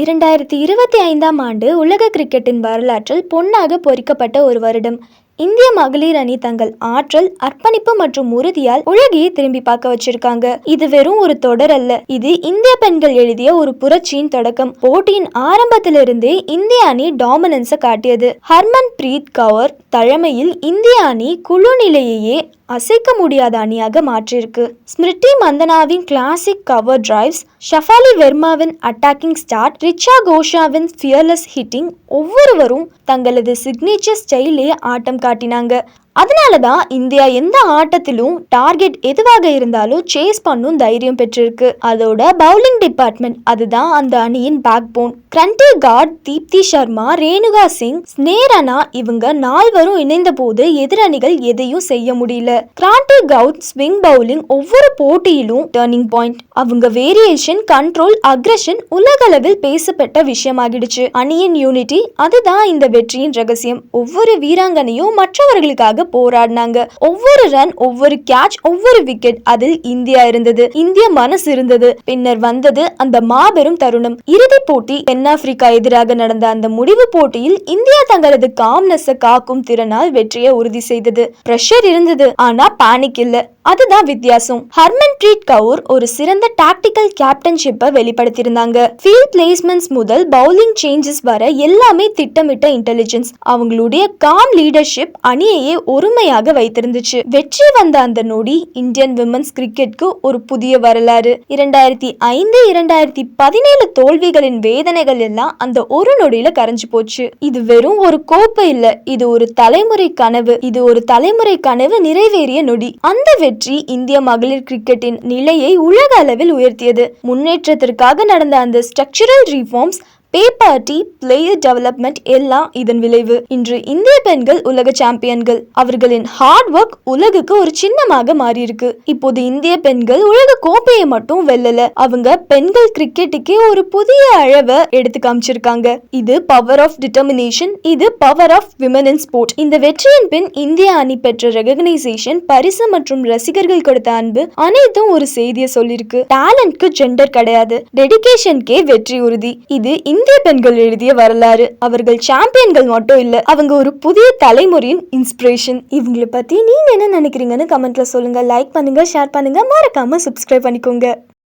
2025ஆம் ஆண்டு உலக கிரிக்கெட்டின் வரலாற்றில் பொன்னாக பொறிக்கப்பட்ட ஒரு வருடம். இந்திய மகளிர் அணி தங்கள் ஆற்றல், அர்ப்பணிப்பு மற்றும் உறுதியால் உலகையே திரும்பி பார்க்க வச்சிருக்காங்க. இது வெறும் ஒரு தொடர் அல்ல, இது இந்திய பெண்கள் எழுதிய ஒரு புரட்சியின் தொடக்கம். போட்டியின் ஆரம்பத்திலிருந்தே இந்திய அணி டாமினன்ஸை காட்டியது. ஹர்மன் பிரீத் கவுர் தலைமையில் இந்திய அணி குழு நிலையையே அசைக்க முடியாத அணியாக மாற்றிருக்கு. ஸ்மிருதி மந்தனாவின் கிளாசிக் கவர் டிரைவ்ஸ், ஷஃபாலி வெர்மாவின் அட்டாக்கிங் ஸ்டார்ட், ரிச்சா கோஷாவின் ஃபியர்லெஸ் ஹிட்டிங், ஒவ்வொருவரும் தங்களது சிக்னேச்சர் ஸ்டைலே ஆட்டம் காட்டினாங்க. அதனால தான் இந்தியா எந்த ஆட்டத்திலும் டார்கெட் எதுவாக இருந்தாலும் சேஸ் பண்ணும் தைரியம் பெற்றிருக்கு. அதோட பவுலிங் டிபார்ட்மெண்ட், அதுதான் அந்த அணியின் பேக் போன். கிரண்டி கார்ட், தீப்தி சர்மா, ரேணுகா சிங், ஸ்னேரனா இவங்க நால்வரும் இணைந்த போது எதிரணிகள் எதையும் செய்ய முடியல. கிராண்டி கவுட் ஸ்விங் பவுலிங் ஒவ்வொரு போட்டியிலும் டர்னிங் பாயிண்ட். அவங்க வேரியேஷன், கண்ட்ரோல், அக்ரஷன் உலகளவில் பேசப்பட்ட விஷயமாகிடுச்சு. அணியின் யூனிட்டி, அதுதான் இந்த வெற்றியின் ரகசியம். ஒவ்வொரு வீராங்கனையும் மற்றவர்களுக்காக போராடினாங்க. ஒவ்வொரு ரன், ஒவ்வொரு கேட்ச், ஒவ்வொரு விக்கெட், அதில் இந்தியா இருந்தது, இந்திய மனசு இருந்தது. பின்னர் வந்தது அந்த மாபெரும் தருணம். இறுதி போட்டி தென்னாப்பிரிக்கா எதிராக நடந்த அந்த முடிவு போட்டியில் இந்தியா தங்களது காம்னஸை காக்கும் திறனால் வெற்றியை உறுதி செய்தது. பிரஷர் இருந்தது, ஆனா பேனிக் இல்ல. அதுதான் வித்தியாசம். ஹர்மன் பிரீத் கவுர் ஒரு சிறந்த டாக்டிக்கல் கேப்டன்ஷிப்பை வெளிப்படுத்தியிருந்தாங்க. ஃபீல்ட் பிளேஸ்மெண்ட்ஸ் முதல் பவுலிங் சேஞ்சஸ் வர எல்லாமே திட்டமிட்ட இன்டெலிஜென்ஸ். அவங்களுடைய காம் லீடர்ஷிப் அணியையே ஒருமையாக வைத்திருந்துச்சு. வெற்றி வந்த அந்த நொடி இந்தியன் விமென்ஸ் கிரிக்கெட்க்கு ஒரு புதிய வரலாறு. 2005, 2017 தோல்விகளின் வேதனைகள் எல்லாம் அந்த ஒரு நொடியில கரைஞ்சு போச்சு. இது வெறும் ஒரு கோப்பை இல்ல, இது ஒரு தலைமுறை கனவு. இது ஒரு தலைமுறை கனவு நிறைவேறிய நொடி. அந்த வெற்றி இந்திய மகளிர் கிரிக்கெட்டின் நிலையை உலக அளவில் உயர்த்தியது. முன்னேற்றத்திற்காக நடந்த அந்த ஸ்ட்ரக்சரல் ரிஃபார்ம்ஸ், பே பார்ட்டி, பிளேயர் டெவலப்மெண்ட் எல்லாம் இதன் விளைவு. இன்று இந்திய பெண்கள் உலக சாம்பியன்கள். அவர்களின் ஹார்ட் ஒர்க் உலகுக்கு ஒரு சின்னமாக மாறி இருக்கு. இப்போது இந்திய பெண்கள் உலக கோப்பையை மட்டும் வெல்லல, அவங்க பெண்கள் கிரிக்கெட்டுக்கே ஒரு புதிய அளவை எடுத்து காமிச்சிருக்காங்க. இது பவர் ஆஃப் டிட்டர்மினேஷன், இது power of women in sport. இந்த வெற்றியின் பின் இந்திய அணி பெற்ற ரெகக்னைசேஷன், பரிசு மற்றும் ரசிகர்கள் கொடுத்த அன்பு அனைத்தும் ஒரு செய்தியை சொல்லிருக்கு. டேலண்ட்க்கு ஜெண்டர் கிடையாது, டெடிகேஷனுக்கே வெற்றி உறுதி. இது இந்திய பெண்கள் எழுதிய வரலாறு. அவர்கள் சாம்பியன்கள் மட்டும் இல்ல, அவங்க ஒரு புதிய தலைமுறையின் இன்ஸ்பிரேஷன். இவங்களை பத்தி நீங்க என்ன நினைக்கிறீங்கன்னு கமெண்ட்ல சொல்லுங்க. லைக் பண்ணுங்க, ஷேர் பண்ணுங்க, மறக்காம சப்ஸ்கிரைப் பண்ணிக்கோங்க.